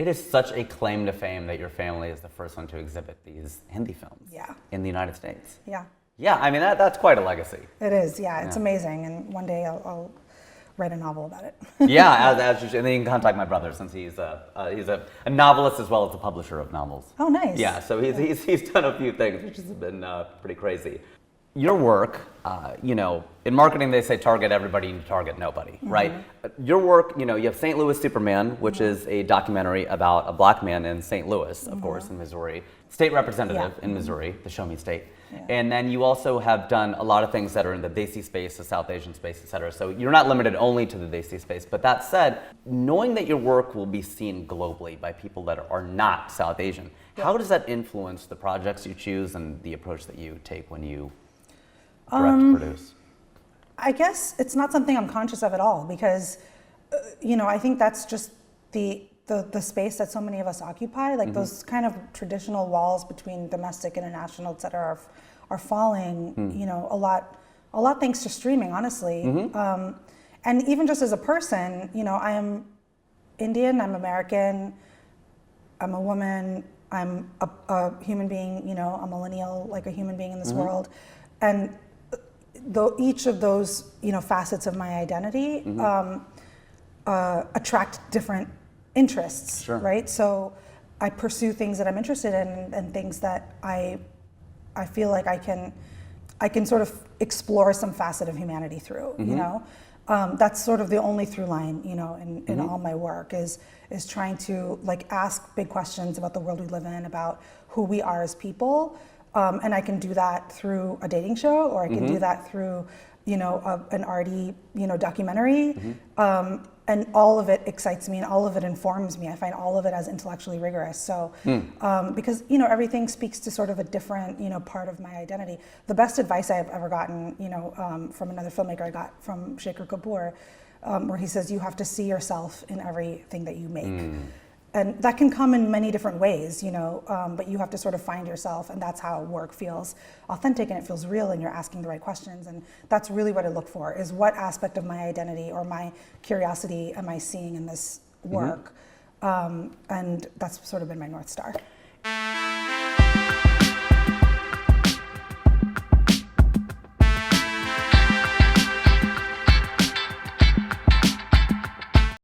It is such a claim to fame that your family is the first one to exhibit these Hindi films in the United States. Yeah. Yeah, I mean, that's quite a legacy. It is, yeah. It's amazing. And one day I'll write a novel about it. Yeah, as you should. And then you can contact my brother, since he's a novelist as well as a publisher of novels. Oh, nice. Yeah, so he's done a few things, which has been pretty crazy. Your work, in marketing they say target everybody, you target nobody, right? Your work, you have St. Louis Superman, which is a documentary about a black man in St. Louis, of course, in Missouri. State representative in Missouri, the Show Me State. Yeah. And then you also have done a lot of things that are in the Desi space, the South Asian space, et cetera. So you're not limited only to the Desi space. But that said, knowing that your work will be seen globally by people that are not South Asian, how does that influence the projects you choose and the approach that you take when you direct to produce? I guess it's not something I'm conscious of at all, because, I think that's just the space that so many of us occupy. Like those kind of traditional walls between domestic, international, et cetera, are falling, a lot thanks to streaming, honestly. And even just as a person, I am Indian, I'm American, I'm a woman, I'm a human being, a millennial, like a human being in this world. And each of those, facets of my identity attract different interests, right? So I pursue things that I'm interested in and things that I feel like I can sort of explore some facet of humanity through, that's sort of the only through line, in all my work is trying to ask big questions about the world we live in, about who we are as people. And I can do that through a dating show, or I can do that through, an arty, documentary. And all of it excites me and all of it informs me. I find all of it as intellectually rigorous. So, because, everything speaks to sort of a different, part of my identity. The best advice I've ever gotten, from another filmmaker I got from Shekhar Kapur, where he says, you have to see yourself in everything that you make. And that can come in many different ways, but you have to sort of find yourself, and that's how work feels authentic and it feels real, and you're asking the right questions. And that's really what I look for, is what aspect of my identity or my curiosity am I seeing in this work? And that's sort of been my North Star.